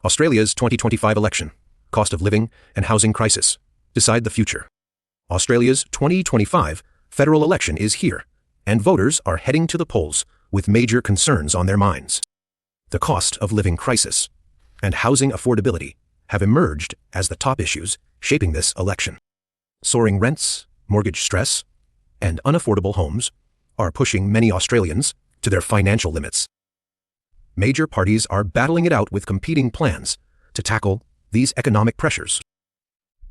Australia's 2025 election, cost of living and housing crisis, decide the future. Australia's 2025 federal election is here, and voters are heading to the polls with major concerns on their minds. The cost of living crisis and housing affordability have emerged as the top issues shaping this election. Soaring rents, mortgage stress, and unaffordable homes are pushing many Australians to their financial limits. Major parties are battling it out with competing plans to tackle these economic pressures.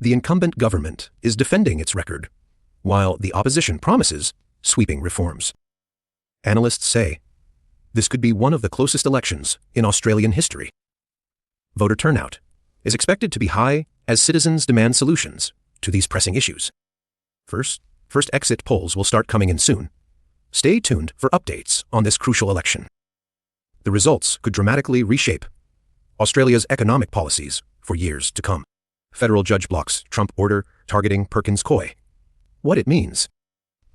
The incumbent government is defending its record, while the opposition promises sweeping reforms. Analysts say this could be one of the closest elections in Australian history. Voter turnout is expected to be high as citizens demand solutions to these pressing issues. First exit polls will start coming in soon. Stay tuned for updates on this crucial election. The results could dramatically reshape Australia's economic policies for years to come. Federal judge blocks Trump order targeting Perkins Coie. What it means.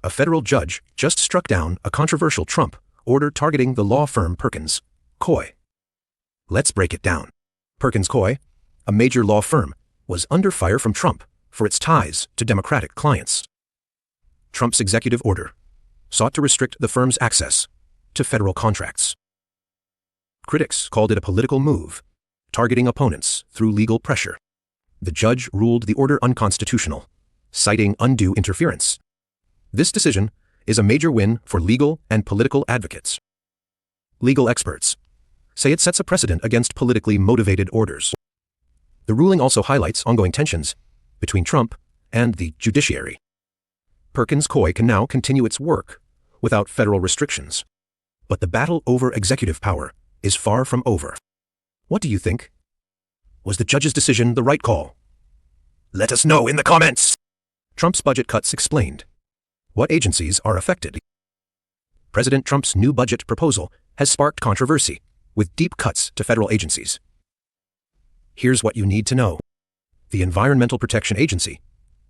A federal judge just struck down a controversial Trump order targeting the law firm Perkins Coie. Let's break it down. Perkins Coie, a major law firm, was under fire from Trump for its ties to Democratic clients. Trump's executive order sought to restrict the firm's access to federal contracts. Critics called it a political move, targeting opponents through legal pressure. The judge ruled the order unconstitutional, citing undue interference. This decision is a major win for legal and political advocates. Legal experts say it sets a precedent against politically motivated orders. The ruling also highlights ongoing tensions between Trump and the judiciary. Perkins Coie can now continue its work without federal restrictions. But the battle over executive power is far from over. What do you think? Was the judge's decision the right call? Let us know in the comments! Trump's budget cuts explained. What agencies are affected? President Trump's new budget proposal has sparked controversy, with deep cuts to federal agencies. Here's what you need to know. The Environmental Protection Agency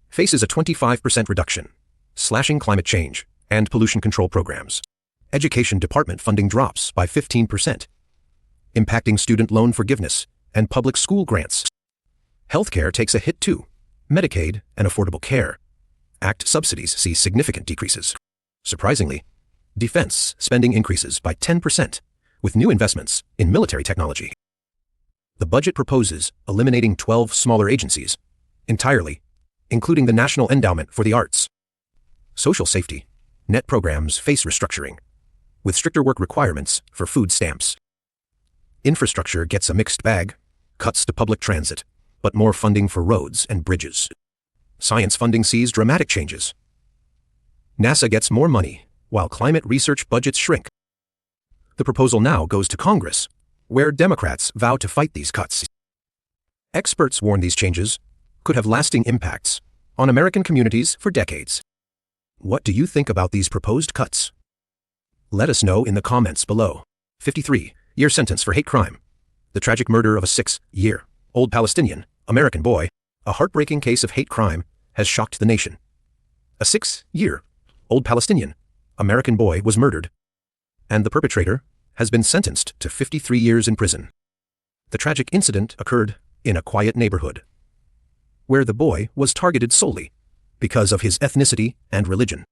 faces a 25% reduction, slashing climate change and pollution control programs. Education Department funding drops by 15%, impacting student loan forgiveness and public school grants. Healthcare takes a hit too. Medicaid and Affordable Care Act subsidies see significant decreases. Surprisingly, defense spending increases by 10%, with new investments in military technology. The budget proposes eliminating 12 smaller agencies entirely, including the National Endowment for the Arts. Social safety net programs face restructuring, with stricter work requirements for food stamps. Infrastructure gets a mixed bag, cuts to public transit, but more funding for roads and bridges. Science funding sees dramatic changes. NASA gets more money, while climate research budgets shrink. The proposal now goes to Congress, where Democrats vow to fight these cuts. Experts warn these changes could have lasting impacts on American communities for decades. What do you think about these proposed cuts? Let us know in the comments below. 53-year sentence for hate crime. The tragic murder of a 6-year-old Palestinian-American boy, a heartbreaking case of hate crime, has shocked the nation. A 6-year-old Palestinian-American boy was murdered, and the perpetrator has been sentenced to 53 years in prison. The tragic incident occurred in a quiet neighborhood, where the boy was targeted solely because of his ethnicity and religion.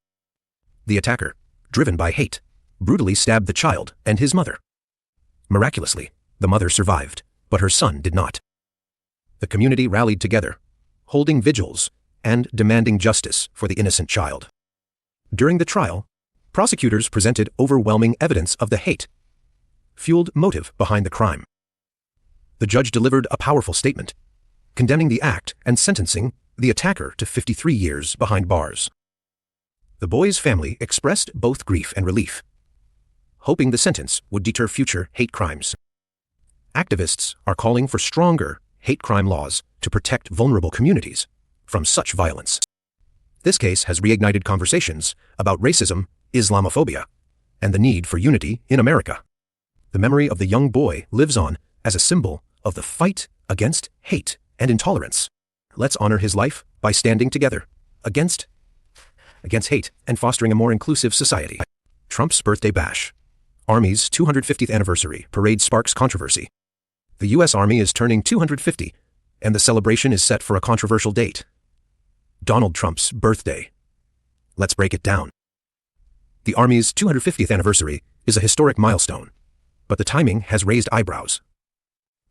The attacker, driven by hate, brutally stabbed the child and his mother. Miraculously, the mother survived, but her son did not. The community rallied together, holding vigils and demanding justice for the innocent child. During the trial, prosecutors presented overwhelming evidence of the hate-fueled motive behind the crime. The judge delivered a powerful statement, condemning the act and sentencing the attacker to 53 years behind bars. The boy's family expressed both grief and relief, hoping the sentence would deter future hate crimes. Activists are calling for stronger hate crime laws to protect vulnerable communities from such violence. This case has reignited conversations about racism, Islamophobia, and the need for unity in America. The memory of the young boy lives on as a symbol of the fight against hate and intolerance. Let's honor his life by standing together against hate and fostering a more inclusive society. Trump's birthday bash. Army's 250th anniversary parade sparks controversy. The U.S. Army is turning 250, and the celebration is set for a controversial date: Donald Trump's birthday. Let's break it down. The Army's 250th anniversary is a historic milestone, but the timing has raised eyebrows.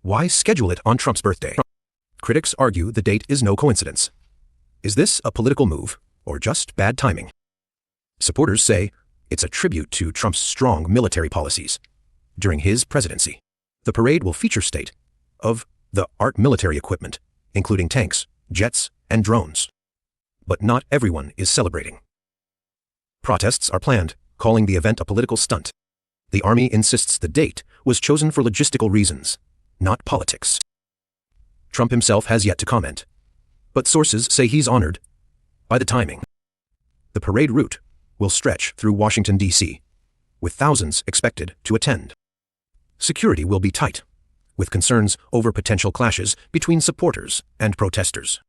Why schedule it on Trump's birthday? Critics argue the date is no coincidence. Is this a political move, or just bad timing? Supporters say it's a tribute to Trump's strong military policies. During his presidency, the parade will feature state-of-the-art military equipment, including tanks, jets, and drones. But not everyone is celebrating. Protests are planned, calling the event a political stunt. The Army insists the date was chosen for logistical reasons, not politics. Trump himself has yet to comment, but sources say he's honored by the timing. The parade route will stretch through Washington, D.C., with thousands expected to attend. Security will be tight, with concerns over potential clashes between supporters and protesters.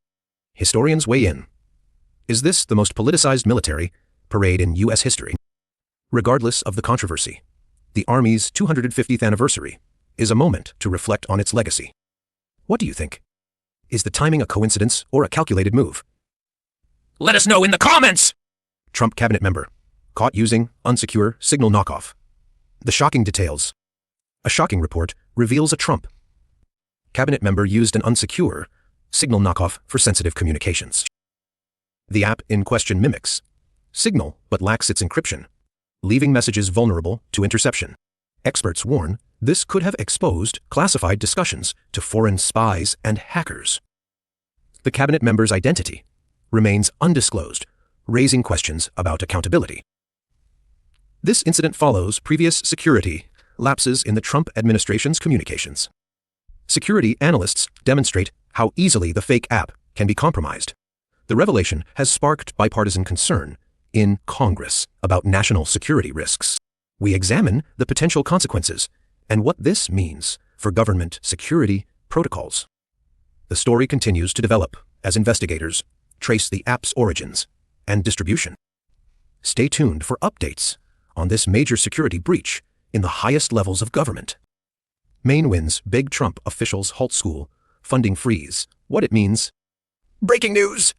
Historians weigh in. Is this the most politicized military parade in U.S. history? Regardless of the controversy, the Army's 250th anniversary is a moment to reflect on its legacy. What do you think? Is the timing a coincidence or a calculated move? Let us know in the comments! Trump cabinet member caught using unsecure signal knockoff. The shocking details. A shocking report reveals a Trump cabinet member used an unsecure signal knockoff for sensitive communications. The app in question mimics Signal but lacks its encryption, leaving messages vulnerable to interception. Experts warn this could have exposed classified discussions to foreign spies and hackers. The cabinet member's identity remains undisclosed, raising questions about accountability. This incident follows previous security lapses in the Trump administration's communications. Security analysts demonstrate how easily the fake app can be compromised. The revelation has sparked bipartisan concern in Congress about national security risks. We examine the potential consequences and what this means for government security protocols. The story continues to develop as investigators trace the app's origins and distribution. Stay tuned for updates on this major security breach in the highest levels of government. Maine wins big Trump officials halt school funding freeze. What it means? Breaking news!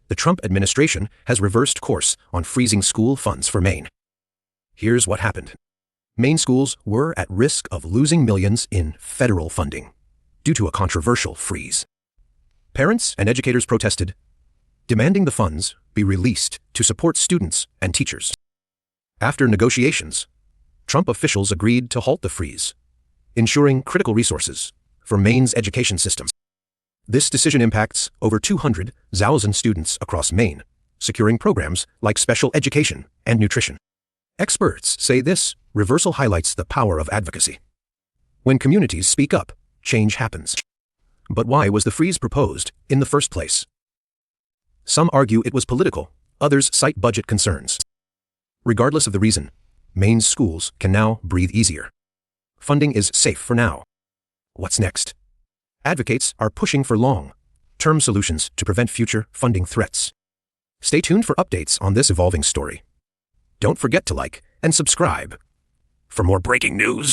The Trump administration has reversed course on freezing school funds for Maine. Here's what happened. Maine schools were at risk of losing millions in federal funding due to a controversial freeze. Parents and educators protested, demanding the funds be released to support students and teachers. After negotiations, Trump officials agreed to halt the freeze, ensuring critical resources for Maine's education system. This decision impacts over 200,000 students across Maine, securing programs like special education and nutrition. Experts say this reversal highlights the power of advocacy. When communities speak up, change happens. But why was the freeze proposed in the first place? Some argue it was political, others cite budget concerns. Regardless of the reason, Maine's schools can now breathe easier. Funding is safe for now. What's next? Advocates are pushing for long-term solutions to prevent future funding threats. Stay tuned for updates on this evolving story. Don't forget to like and subscribe for more breaking news.